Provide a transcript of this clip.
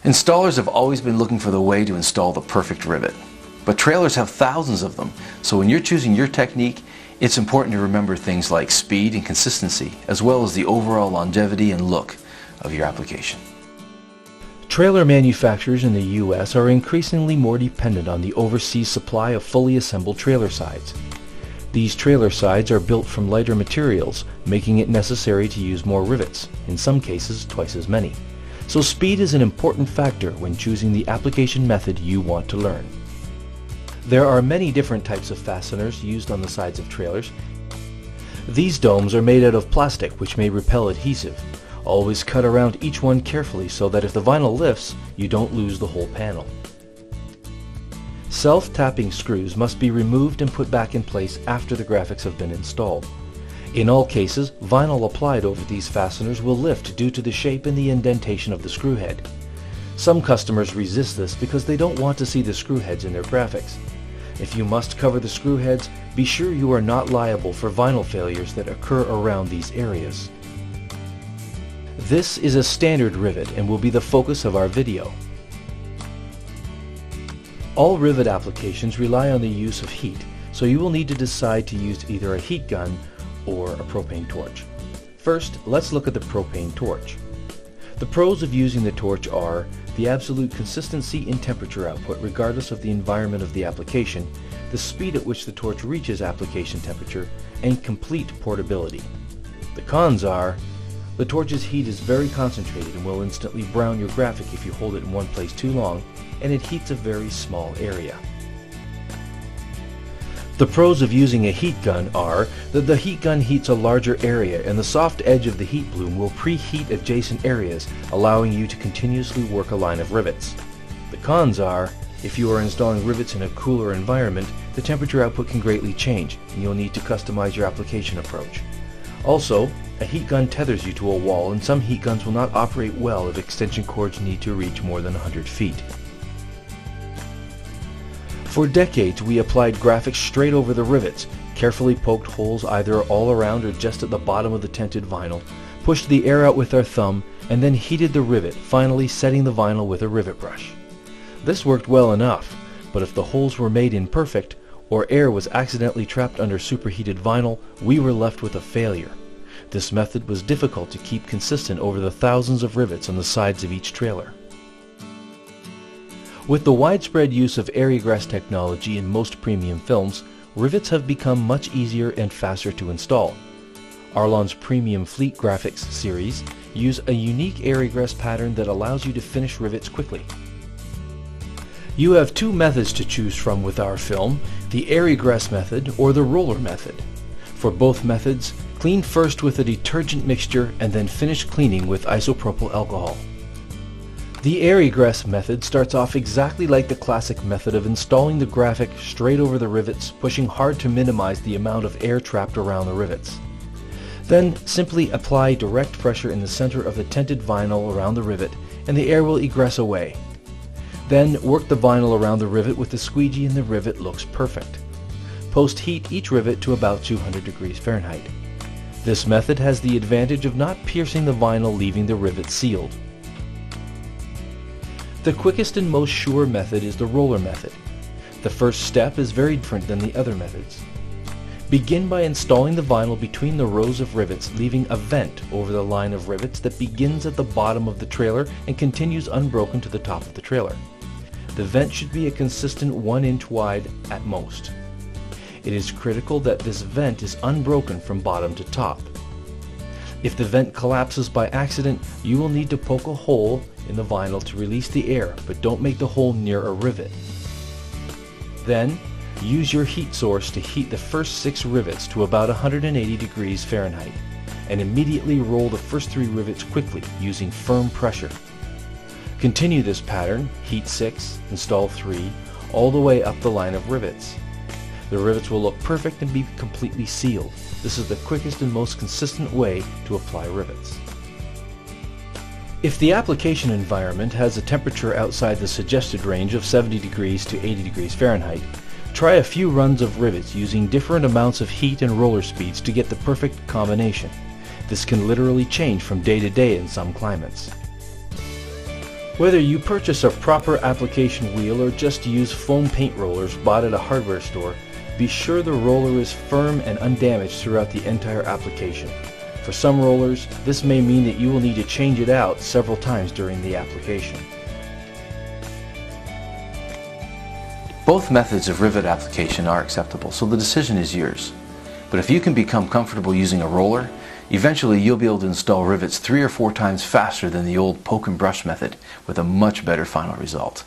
Installers have always been looking for the way to install the perfect rivet. But trailers have thousands of them, so when you're choosing your technique, it's important to remember things like speed and consistency, as well as the overall longevity and look of your application. Trailer manufacturers in the U.S. are increasingly more dependent on the overseas supply of fully assembled trailer sides. These trailer sides are built from lighter materials, making it necessary to use more rivets, in some cases twice as many. So speed is an important factor when choosing the application method you want to learn. There are many different types of fasteners used on the sides of trailers. These domes are made out of plastic which may repel adhesive. Always cut around each one carefully so that if the vinyl lifts, you don't lose the whole panel. Self-tapping screws must be removed and put back in place after the graphics have been installed. In all cases, vinyl applied over these fasteners will lift due to the shape and the indentation of the screw head. Some customers resist this because they don't want to see the screw heads in their graphics. If you must cover the screw heads, be sure you are not liable for vinyl failures that occur around these areas. This is a standard rivet and will be the focus of our video. All rivet applications rely on the use of heat, so you will need to decide to use either a heat gun or a propane torch. First, let's look at the propane torch. The pros of using the torch are the absolute consistency in temperature output regardless of the environment of the application, the speed at which the torch reaches application temperature, and complete portability. The cons are the torch's heat is very concentrated and will instantly brown your graphic if you hold it in one place too long, and it heats a very small area. The pros of using a heat gun are that the heat gun heats a larger area and the soft edge of the heat bloom will preheat adjacent areas, allowing you to continuously work a line of rivets. The cons are, if you are installing rivets in a cooler environment, the temperature output can greatly change and you'll need to customize your application approach. Also, a heat gun tethers you to a wall and some heat guns will not operate well if extension cords need to reach more than 100 feet. For decades, we applied graphics straight over the rivets, carefully poked holes either all around or just at the bottom of the tented vinyl, pushed the air out with our thumb, and then heated the rivet, finally setting the vinyl with a rivet brush. This worked well enough, but if the holes were made imperfect, or air was accidentally trapped under superheated vinyl, we were left with a failure. This method was difficult to keep consistent over the thousands of rivets on the sides of each trailer. With the widespread use of air egress technology in most premium films, rivets have become much easier and faster to install. Arlon's Premium Fleet Graphics series use a unique air egress pattern that allows you to finish rivets quickly. You have two methods to choose from with our film, the air egress method or the roller method. For both methods, clean first with a detergent mixture and then finish cleaning with isopropyl alcohol. The air egress method starts off exactly like the classic method of installing the graphic straight over the rivets, pushing hard to minimize the amount of air trapped around the rivets. Then simply apply direct pressure in the center of the tented vinyl around the rivet and the air will egress away. Then work the vinyl around the rivet with the squeegee and the rivet looks perfect. Post-heat each rivet to about 200 degrees Fahrenheit. This method has the advantage of not piercing the vinyl, leaving the rivet sealed. The quickest and most sure method is the roller method. The first step is very different than the other methods. Begin by installing the vinyl between the rows of rivets, leaving a vent over the line of rivets that begins at the bottom of the trailer and continues unbroken to the top of the trailer. The vent should be a consistent 1 inch wide at most. It is critical that this vent is unbroken from bottom to top. If the vent collapses by accident, you will need to poke a hole in the vinyl to release the air, but don't make the hole near a rivet. Then, use your heat source to heat the first 6 rivets to about 180 degrees Fahrenheit, and immediately roll the first 3 rivets quickly using firm pressure. Continue this pattern, heat 6, install 3, all the way up the line of rivets. The rivets will look perfect and be completely sealed. This is the quickest and most consistent way to apply rivets. If the application environment has a temperature outside the suggested range of 70 degrees to 80 degrees Fahrenheit, try a few runs of rivets using different amounts of heat and roller speeds to get the perfect combination. This can literally change from day to day in some climates. Whether you purchase a proper application wheel or just use foam paint rollers bought at a hardware store, be sure the roller is firm and undamaged throughout the entire application. For some rollers, this may mean that you will need to change it out several times during the application. Both methods of rivet application are acceptable, so the decision is yours. But if you can become comfortable using a roller, eventually you'll be able to install rivets 3 or 4 times faster than the old poke and brush method with a much better final result.